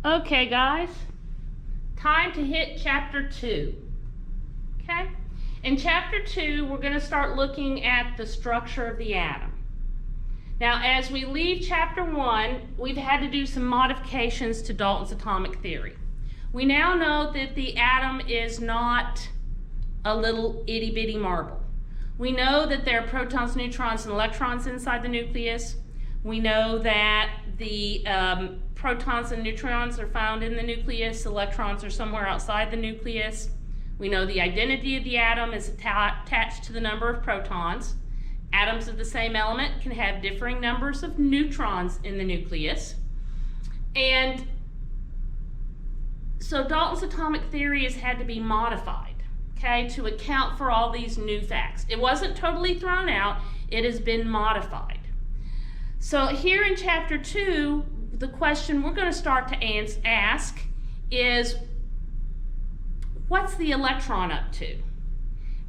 Okay, guys, time to hit chapter 2. Okay? In chapter 2, we're going to start looking at the structure of the atom. Now, as we leave chapter 1, we've had to do some modifications to Dalton's atomic theory. We now know that the atom is not a little itty-bitty marble. We know that there are protons, neutrons, and electrons inside the nucleus. We know that the protons and neutrons are found in the nucleus, electrons are somewhere outside the nucleus. We know the identity of the atom is attached to the number of protons. Atoms of the same element can have differing numbers of neutrons in the nucleus. And so Dalton's atomic theory has had to be modified, okay, to account for all these new facts. It wasn't totally thrown out, it has been modified. So here in chapter 2, the question we're going to start to ask is, what's the electron up to?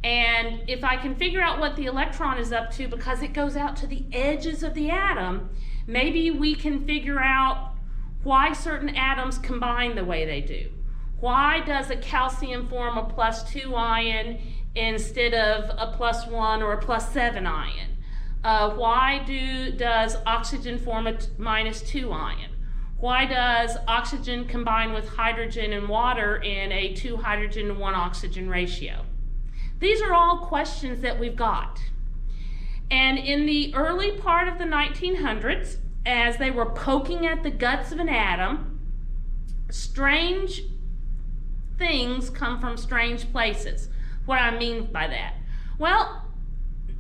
And if I can figure out what the electron is up to because it goes out to the edges of the atom, maybe we can figure out why certain atoms combine the way they do. Why does a calcium form a +2 ion instead of a +1 or a +7 ion? Why does oxygen form a -2 ion? Why does oxygen combine with hydrogen and water in a 2 hydrogen to 1 oxygen ratio? These are all questions that we've got. And in the early part of the 1900s, as they were poking at the guts of an atom, strange things come from strange places. What do I mean by that? Well,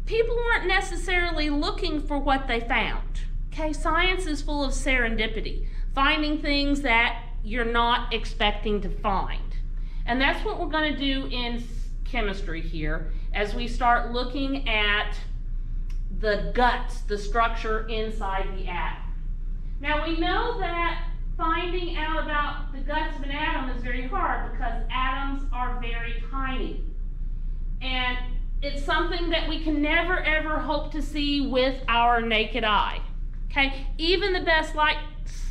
people weren't necessarily looking for what they found. Okay, science is full of serendipity, finding things that you're not expecting to find. And that's what we're going to do in chemistry here as we start looking at the guts, the structure inside the atom. Now we know that finding out about the guts of an atom is very hard because atoms are very tiny. And it's something that we can never ever hope to see with our naked eye. Okay? Even the best light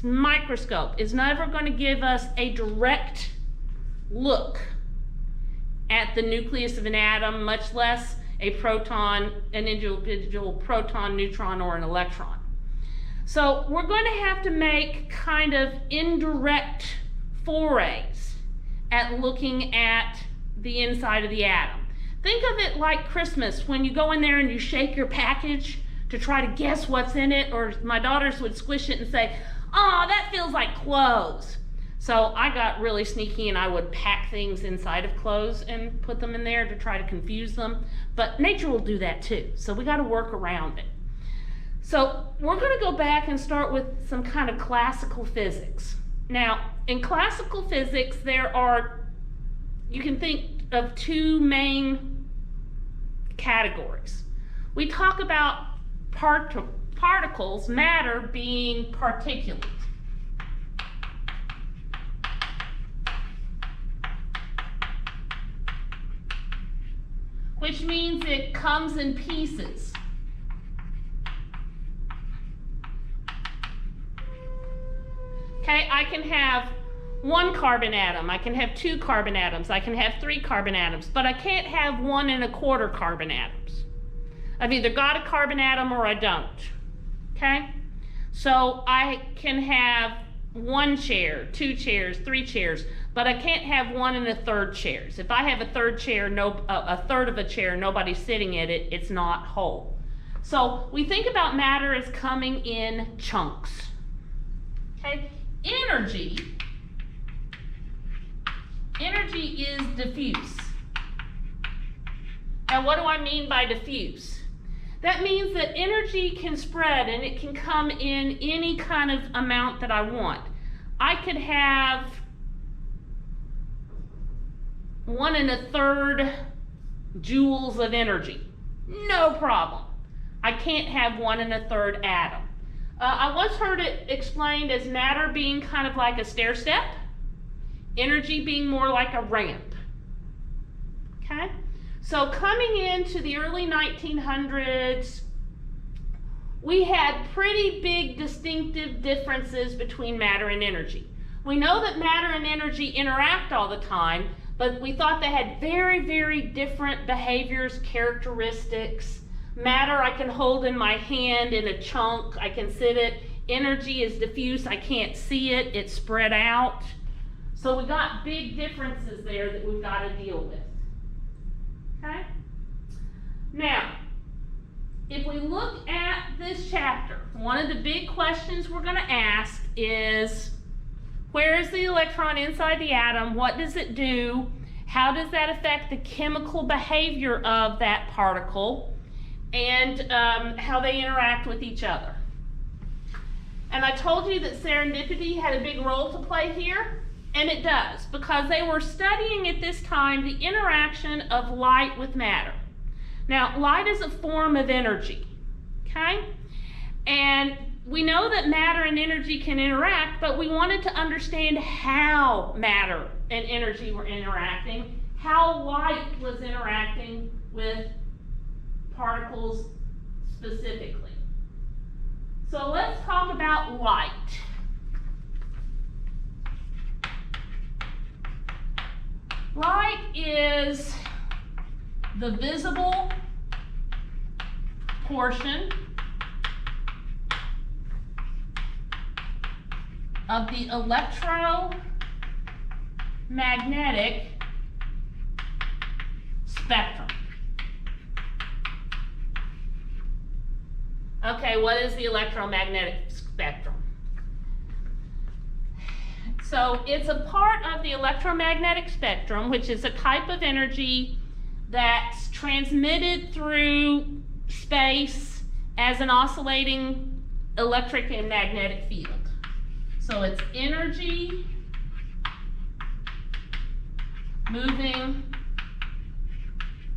microscope is never going to give us a direct look at the nucleus of an atom, much less a proton, an individual proton, neutron, or an electron. So we're going to have to make kind of indirect forays at looking at the inside of the atom. Think of it like Christmas, when you go in there and you shake your package to try to guess what's in it, or my daughters would squish it and say, "Oh, that feels like clothes." So I got really sneaky and I would pack things inside of clothes and put them in there to try to confuse them. But nature will do that too, so we got to work around it. So we're going to go back and start with some kind of classical physics. Now, in classical physics, you can think of 2 main categories. We talk about particles, matter being particulate. Which means it comes in pieces. Okay, I can have 1 carbon atom, I can have 2 carbon atoms, I can have 3 carbon atoms, but I can't have 1 1/4 carbon atoms. I've either got a carbon atom or I don't. Okay? So I can have 1 chair, 2 chairs, 3 chairs, but I can't have 1 1/3 chairs. If I have a third chair, a third of a chair, nobody's sitting at it, it's not whole. So we think about matter as coming in chunks. Okay? Energy is diffuse. Now what do I mean by diffuse? That means that energy can spread and it can come in any kind of amount that I want. I could have 1 1/3 joules of energy. No problem. I can't have 1 1/3 atom. I once heard it explained as matter being kind of like a stair step, energy being more like a ramp. Okay? So coming into the early 1900s, we had pretty big distinctive differences between matter and energy. We know that matter and energy interact all the time, but we thought they had very, very different behaviors, characteristics. Matter I can hold in my hand in a chunk, I can sit it. Energy is diffuse, I can't see it, it's spread out. So we got big differences there that we've got to deal with. Okay? Now, if we look at this chapter, one of the big questions we're going to ask is, where is the electron inside the atom? What does it do? How does that affect the chemical behavior of that particle? And how they interact with each other. And I told you that serendipity had a big role to play here, and it does, because they were studying at this time the interaction of light with matter. Now, light is a form of energy, okay? And we know that matter and energy can interact, but we wanted to understand how matter and energy were interacting, how light was interacting with particles specifically. So let's talk about light. Light is the visible portion of the electromagnetic spectrum. Okay, what is the electromagnetic spectrum? So it's a part of the electromagnetic spectrum, which is a type of energy that's transmitted through space as an oscillating electric and magnetic field. So it's energy moving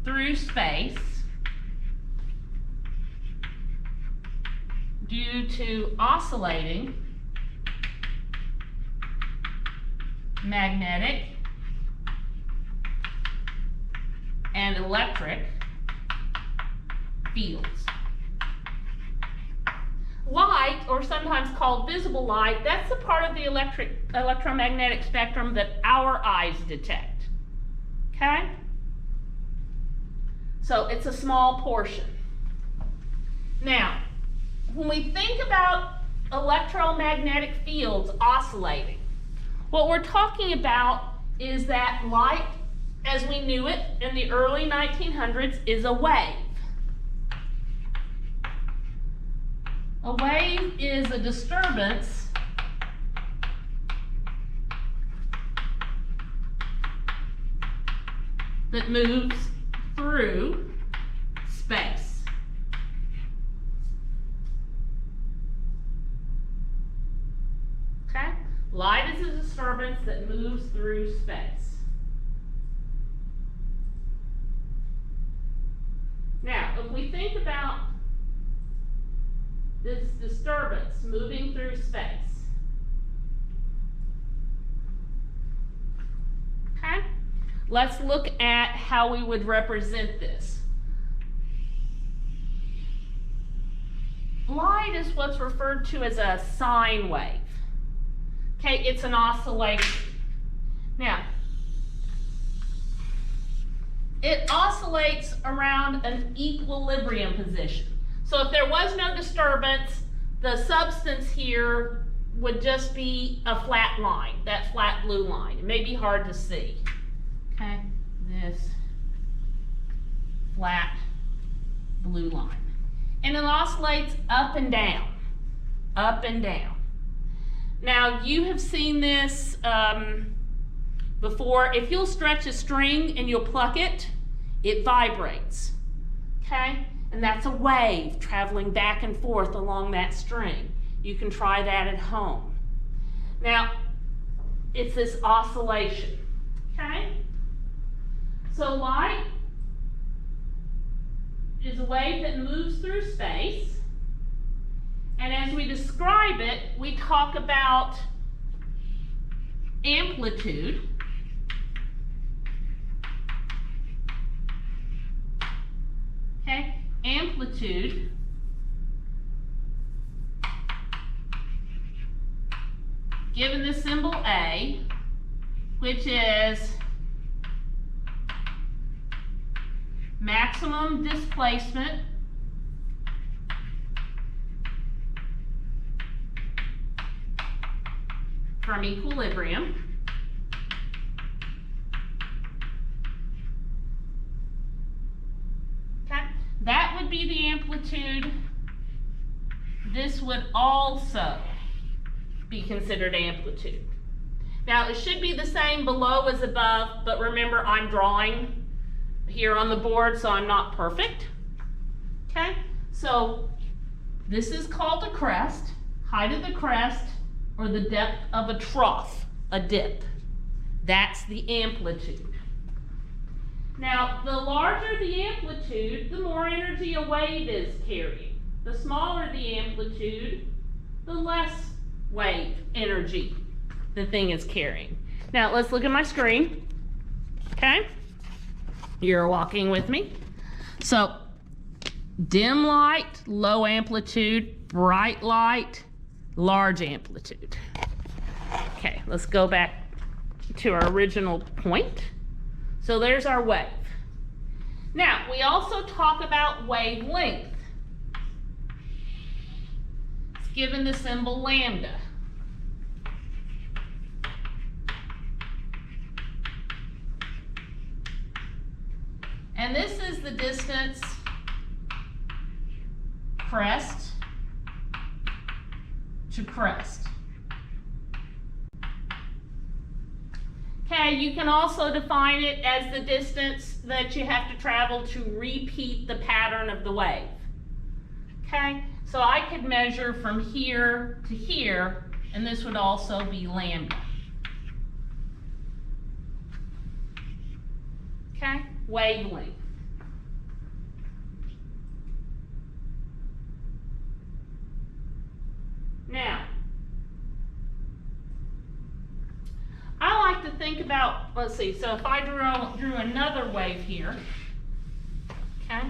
through space due to oscillating magnetic and electric fields. Light, or sometimes called visible light, that's the part of the electromagnetic spectrum that our eyes detect. Okay? So it's a small portion. Now, when we think about electromagnetic fields oscillating, what we're talking about is that light, as we knew it in the early 1900s, is a wave. A wave is a disturbance that moves through space. Okay? Light is a disturbance that moves through space. Now, if we think about this disturbance moving through space, okay? Let's look at how we would represent this. Light is what's referred to as a sine wave. Okay, it's an oscillation. Now, it oscillates around an equilibrium position. So if there was no disturbance, the substance here would just be a flat line, that flat blue line. It may be hard to see. Okay, this flat blue line. And it oscillates up and down, up and down. Now, you have seen this before. If you'll stretch a string and you'll pluck it, it vibrates, okay? And that's a wave traveling back and forth along that string. You can try that at home. Now, it's this oscillation, okay? So light is a wave that moves through space. And as we describe it, we talk about amplitude. Okay, amplitude given the symbol A, which is maximum displacement from equilibrium. Okay, that would be the amplitude. This would also be considered amplitude. Now it should be the same below as above, but remember I'm drawing here on the board, so I'm not perfect. Okay, so this is called a crest, height of the crest, or the depth of a trough, a dip. That's the amplitude. Now, the larger the amplitude, the more energy a wave is carrying. The smaller the amplitude, the less wave energy the thing is carrying. Now, let's look at my screen. Okay? You're walking with me. So, dim light, low amplitude, bright light, large amplitude. Okay, let's go back to our original point. So there's our wave. Now, we also talk about wavelength. It's given the symbol lambda. And this is the distance crest to crest. Okay, you can also define it as the distance that you have to travel to repeat the pattern of the wave. Okay, so I could measure from here to here, and this would also be lambda. Okay, wavelength. Now, I like to think about, let's see, so if I drew another wave here, okay?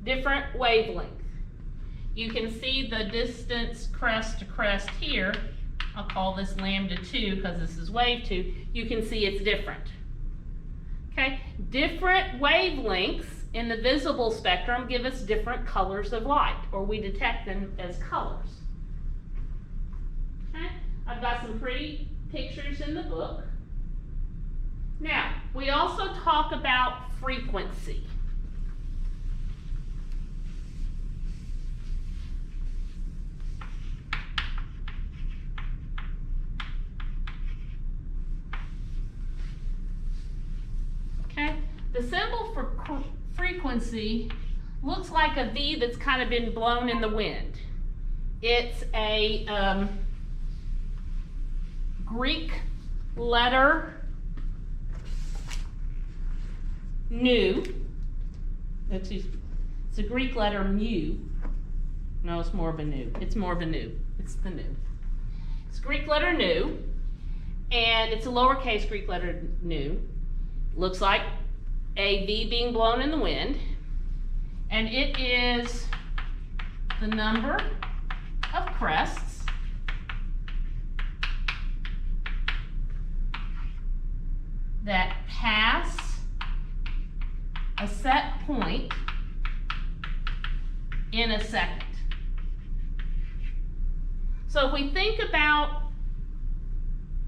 Different wavelength. You can see the distance crest to crest here. I'll call this lambda 2 because this is wave 2. You can see it's different. Okay, different wavelengths in the visible spectrum give us different colors of light, or we detect them as colors. Okay, I've got some pretty pictures in the book. Now, we also talk about frequency. Okay, the symbol for frequency looks like a V that's kind of been blown in the wind. It's a Greek letter nu. It's a Greek letter mu. No, it's more of a nu. It's more of a nu. It's the nu. It's Greek letter nu, and it's a lowercase Greek letter nu. Looks like a V being blown in the wind, and it is the number of crests that pass a set point in a second. So if we think about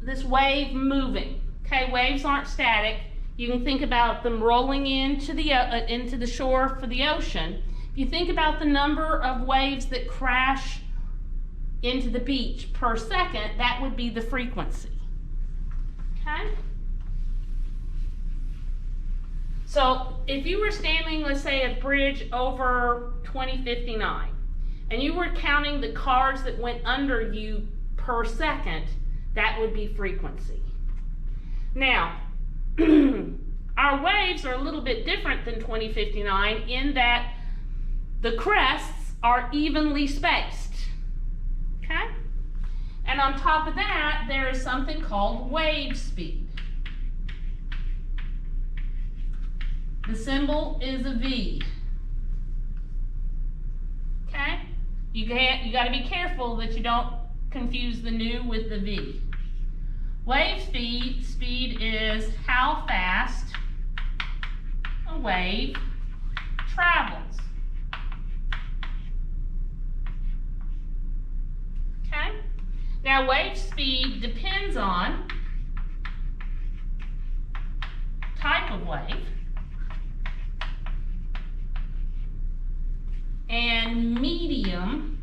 this wave moving, okay, waves aren't static. You can think about them rolling into the shore for the ocean. If you think about the number of waves that crash into the beach per second, that would be the frequency. Okay? So if you were standing, let's say, at a bridge over 2059, and you were counting the cars that went under you per second, that would be frequency. Now, our waves are a little bit different than 2059 in that the crests are evenly spaced, okay? And on top of that, there is something called wave speed. The symbol is a V. You got to be careful that you don't confuse the nu with the v. Wave speed is how fast a wave travels. Okay? Now wave speed depends on type of wave and medium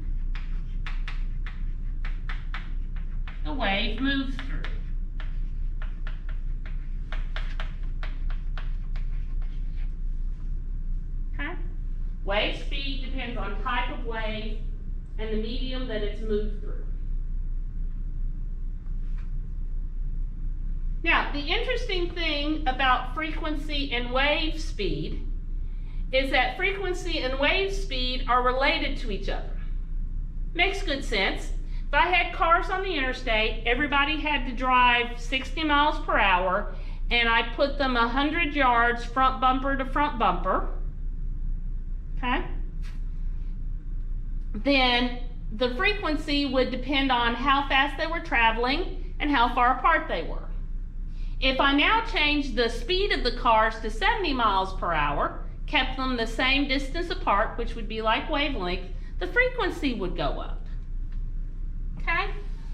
the wave moves through. Okay? Wave speed depends on type of wave and the medium that it's moved through. Now, the interesting thing about frequency and wave speed is that frequency and wave speed are related to each other. Makes good sense. If I had cars on the interstate, everybody had to drive 60 miles per hour, and I put them 100 yards front bumper to front bumper, okay? Then the frequency would depend on how fast they were traveling and how far apart they were. If I now change the speed of the cars to 70 miles per hour, kept them the same distance apart, which would be like wavelength, the frequency would go up. Okay?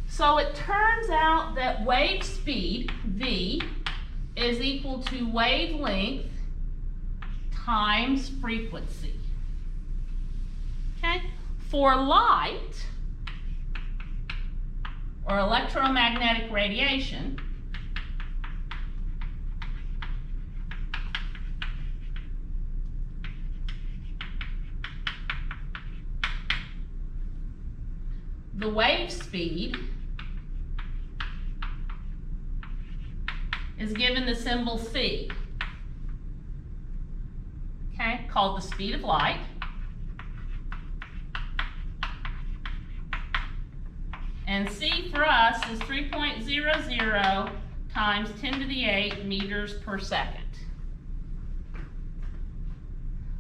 So it turns out that wave speed, v, is equal to wavelength times frequency. Okay? For light, or electromagnetic radiation, the wave speed is given the symbol c, okay, called the speed of light. And c for us is 3.00 times 10 to the 8 meters per second.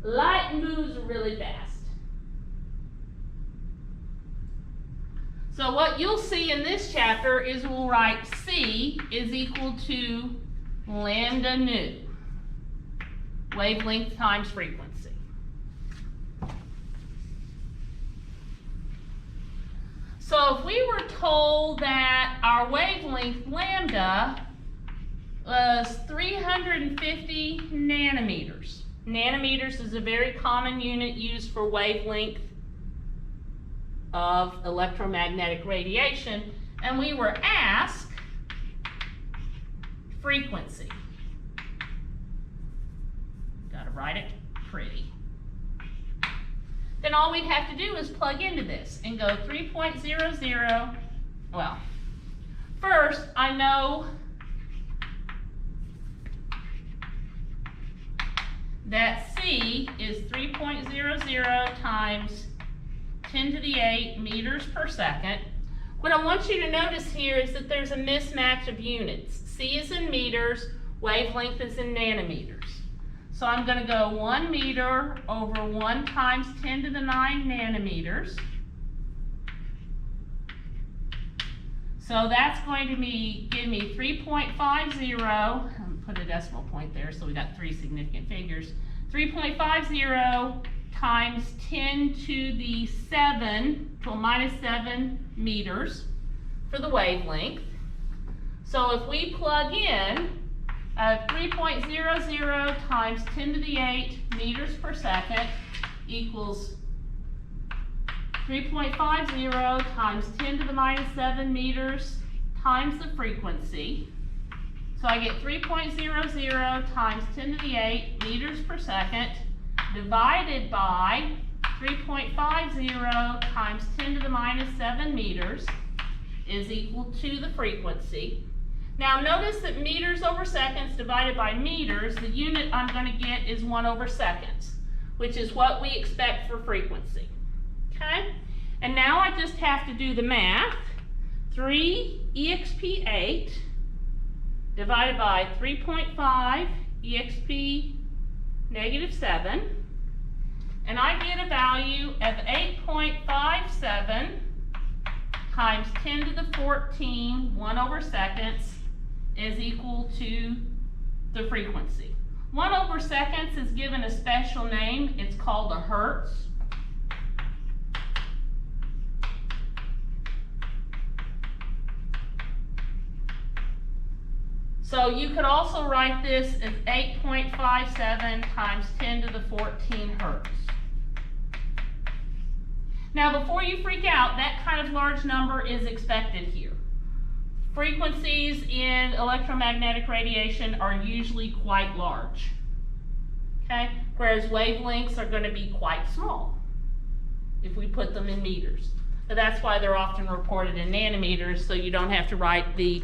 Light moves really fast. So what you'll see in this chapter is we'll write C is equal to lambda nu, wavelength times frequency. So if we were told that our wavelength lambda was 350 nanometers. Nanometers is a very common unit used for wavelength of electromagnetic radiation, and we were asked frequency. Got to write it pretty. Then all we'd have to do is plug into this and go 3.00. Well, first I know that C is 3.00 times 10 to the 8 meters per second. What I want you to notice here is that there's a mismatch of units. C is in meters, wavelength is in nanometers. So I'm going to go 1 meter over 1 times 10 to the 9 nanometers. So that's going to give me 3.50, put a decimal point there so we got 3 significant figures, 3.50 times 10 to the 7 to minus 7 meters for the wavelength. So if we plug in 3.00 times 10 to the 8 meters per second equals 3.50 times 10 to the minus 7 meters times the frequency. So I get 3.00 times 10 to the 8 meters per second divided by 3.50 times 10 to the minus 7 meters is equal to the frequency. Now notice that meters over seconds divided by meters, the unit I'm going to get is 1 over seconds, which is what we expect for frequency. Okay? And now I just have to do the math. 3 exp 8 divided by 3.5 exp negative 7 and I get a value of 8.57 times 10 to the 14, 1 over seconds, is equal to the frequency. 1 over seconds is given a special name. It's called a hertz. So you could also write this as 8.57 times 10 to the 14 hertz. Now before you freak out, that kind of large number is expected here. Frequencies in electromagnetic radiation are usually quite large, okay? Whereas wavelengths are going to be quite small if we put them in meters. So that's why they're often reported in nanometers, so you don't have to write the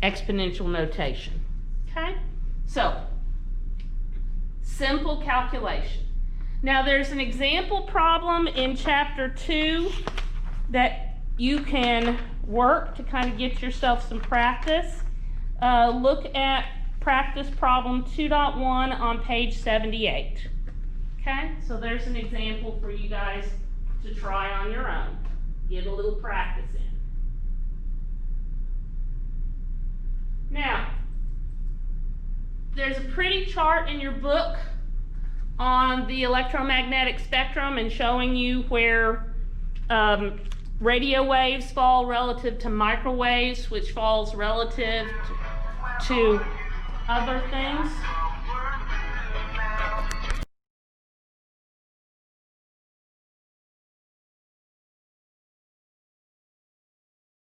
exponential notation, okay? So, simple calculation. Now there's an example problem in chapter 2 that you can work to kind of get yourself some practice. Look at practice problem 2.1 on page 78. Okay, so there's an example for you guys to try on your own. Get a little practice in. Now, there's a pretty chart in your book on the electromagnetic spectrum and showing you where radio waves fall relative to microwaves, which falls relative to other things.